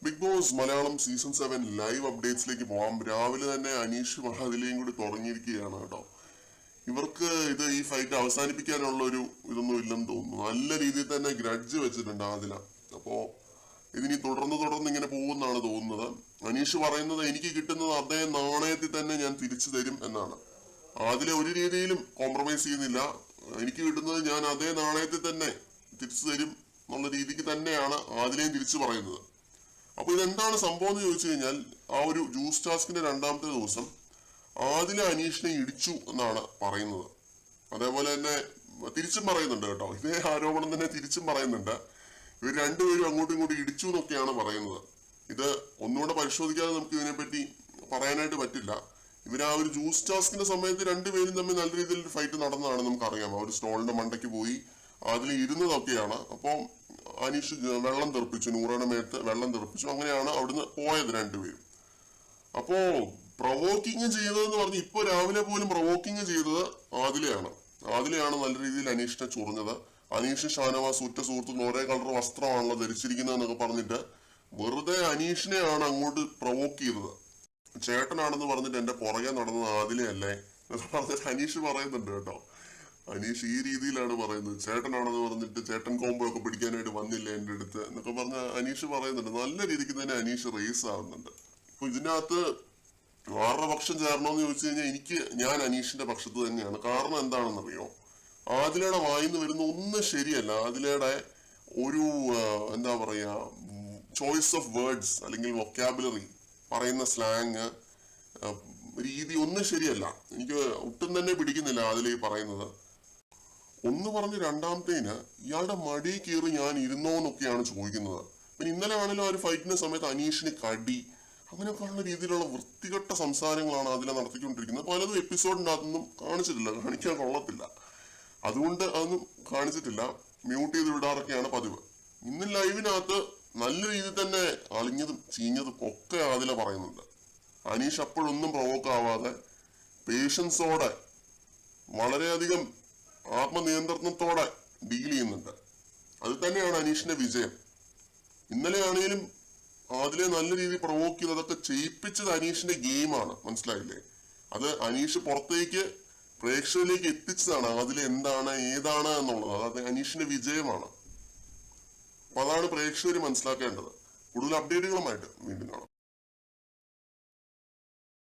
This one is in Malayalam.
Big Boss Malayalam season 7 live അപ്ഡേറ്റ്സിലേക്ക് പോവാം. രാവിലെ തന്നെ അനീഷ് മഹാദിലയും കൂടി തുടങ്ങിയിരിക്കുകയാണ് കേട്ടോ. ഇവർക്ക് ഈ ഫൈറ്റ് അവസാനിപ്പിക്കാനുള്ള ഒരു ഇതൊന്നും ഇല്ലെന്ന് തോന്നുന്നു. നല്ല രീതിയിൽ തന്നെ ഗ്രഡ്ജ് വെച്ചിട്ടുണ്ട് ആദില. അപ്പോ ഇതിനി തുടർന്ന് ഇങ്ങനെ പോകുമെന്നാണ് തോന്നുന്നത്. അനീഷ് പറയുന്നത് എനിക്ക് കിട്ടുന്നത് അതേ നാണയത്തിൽ തന്നെ ഞാൻ തിരിച്ചു തരും എന്നാണ്. ആദില ഒരു രീതിയിലും കോംപ്രമൈസ് ചെയ്യുന്നില്ല. എനിക്ക് കിട്ടുന്നത് ഞാൻ അതേ നാണയത്തിൽ തന്നെ തിരിച്ചു തരും എന്നുള്ള രീതിക്ക് തന്നെയാണ് ആദിലയും തിരിച്ചു പറയുന്നത്. അപ്പൊ ഇതെന്താണ് സംഭവം എന്ന് ചോദിച്ചു കഴിഞ്ഞാൽ, ആ ഒരു ജ്യൂസ് ടാസ്കിന്റെ രണ്ടാമത്തെ ദിവസം ആദില അനീഷിനെ ഇടിച്ചു എന്നാണ് പറയുന്നത്. അതേപോലെ തന്നെ തിരിച്ചും പറയുന്നുണ്ട് കേട്ടോ. ഇതേ ആരോപണം തന്നെ തിരിച്ചും പറയുന്നുണ്ട്. ഇവർ രണ്ടുപേരും അങ്ങോട്ടും ഇങ്ങോട്ടും ഇടിച്ചു എന്നൊക്കെയാണ് പറയുന്നത്. ഇത് ഒന്നുകൂടെ പരിശോധിക്കാതെ നമുക്ക് ഇതിനെപ്പറ്റി പറയാനായിട്ട് പറ്റില്ല. ഇവർ ആ ഒരു ജ്യൂസ് ടാസ്കിന്റെ സമയത്ത് രണ്ടുപേരും തമ്മിൽ നല്ല രീതിയിൽ ഫൈറ്റ് നടന്നതാണ് നമുക്കറിയാം. ആ ഒരു സ്റ്റോളിന്റെ മണ്ടയ്ക്ക് പോയി അതിൽ ഇരുന്നതൊക്കെയാണ്. അപ്പോൾ അനീഷ് വെള്ളം തെറിപ്പിച്ചു, നൂറയുടെ മേത്ത് വെള്ളം തെറിപ്പിച്ചു. അങ്ങനെയാണ് അവിടുന്ന് പോയത് രണ്ടുപേരും. അപ്പോ പ്രൊവോക്കിങ് ചെയ്തതെന്ന് പറഞ്ഞ് ഇപ്പൊ രാവിലെ പോലും പ്രൊവോക്കിങ് ചെയ്തത് ആദിലയാണ് നല്ല രീതിയിൽ അനീഷിനെ ചൊറിഞ്ഞത്. അനീഷ് ഷാനവാസ് ഉറ്റ സുഹൃത്തുക്കൾ ഒരേ കളർ വസ്ത്രമാണല്ലോ ധരിച്ചിരിക്കുന്നത് എന്നൊക്കെ പറഞ്ഞിട്ട് വെറുതെ അനീഷിനെയാണ് അങ്ങോട്ട് പ്രൊവോക്ക് ചെയ്തത്. ചേട്ടനാണെന്ന് പറഞ്ഞിട്ട് എന്റെ പുറകെ നടന്നത് ആദിലയല്ലേ എന്നൊക്കെ പറഞ്ഞിട്ട് അനീഷ് പറയുന്നുണ്ട് കേട്ടോ. അനീഷ് ഈ രീതിയിലാണ് പറയുന്നത്. ചേട്ടനാണെന്ന് പറഞ്ഞിട്ട് ചേട്ടൻ കോമ്പോ ഒക്കെ പിടിക്കാനായിട്ട് വന്നില്ല എന്റെ അടുത്ത് എന്നൊക്കെ പറഞ്ഞ അനീഷ് പറയുന്നുണ്ട്. നല്ല രീതിക്ക് തന്നെ അനീഷ് റേസ് ആവുന്നുണ്ട്. അപ്പൊ ഇതിനകത്ത് ആരുടെ പക്ഷം ചേരണമെന്ന് ചോദിച്ചു കഴിഞ്ഞാൽ ഞാൻ അനീഷിന്റെ പക്ഷത്ത് തന്നെയാണ്. കാരണം എന്താണെന്നറിയോ, ആദിലയുടെ വായിന്ന് വരുന്ന ഒന്നും ശരിയല്ല. ആദിലയുടെ ഒരു എന്താ പറയാ ചോയ്സ് ഓഫ് വേർഡ്സ് അല്ലെങ്കിൽ വൊക്കാബുലറി, പറയുന്ന സ്ലാങ് രീതി ഒന്നും ശരിയല്ല. എനിക്ക് ഒട്ടും തന്നെ പിടിക്കുന്നില്ല ആദില പറയുന്നത്. ഒന്ന് പറഞ്ഞ് രണ്ടാമത്തേന് ഇയാളുടെ മടി കയറി ഞാൻ ഇരുന്നോന്നൊക്കെയാണ് ചോദിക്കുന്നത്. പിന്നെ ഇന്നലെ ആണെങ്കിലും ആ ഒരു ഫൈറ്റിന്റെ സമയത്ത് അനീഷിന് കടി അങ്ങനെയൊക്കെയുള്ള രീതിയിലുള്ള വൃത്തികെട്ട സംസാരങ്ങളാണ് അതിൽ നടത്തിക്കൊണ്ടിരിക്കുന്നത്. പലതും എപ്പിസോഡിന്റെ അതൊന്നും കാണിക്കാൻ കൊള്ളത്തില്ല. അതുകൊണ്ട് അതൊന്നും കാണിച്ചിട്ടില്ല, മ്യൂട്ട് ചെയ്ത് വിടാറൊക്കെയാണ് പതിവ്. ഇന്ന് ലൈവിനകത്ത് നല്ല രീതിയിൽ തന്നെ അളിഞ്ഞതും ചീഞ്ഞതും ഒക്കെ അതില പറയുന്നുണ്ട്. അനീഷ് അപ്പോഴൊന്നും പ്രൊവോക്ക് ആവാതെ പേഷ്യൻസോടെ വളരെയധികം ആത്മനിയന്ത്രണത്തോടെ ഡീൽ ചെയ്യുന്നുണ്ട്. അത് തന്നെയാണ് അനീഷിന്റെ വിജയം. ഇന്നലെ ആണെങ്കിലും അതിലെ നല്ല രീതിയിൽ പ്രൊവോക്ക് ചെയ്ത് അതൊക്കെ ചെയ്യിപ്പിച്ചത് അനീഷിന്റെ ഗെയിമാണ്. മനസ്സിലായില്ലേ? അത് അനീഷ് പുറത്തേക്ക് പ്രേക്ഷകരിലേക്ക് എത്തിച്ചതാണ് അതിലെ എന്താണ് ഏതാണ് എന്നുള്ളത്. അത് അനീഷിന്റെ വിജയമാണ്. അപ്പൊ അതാണ് പ്രേക്ഷകർ മനസ്സിലാക്കേണ്ടത്. കൂടുതൽ അപ്ഡേറ്റുകളുമായിട്ട് വീണ്ടും കാണാം.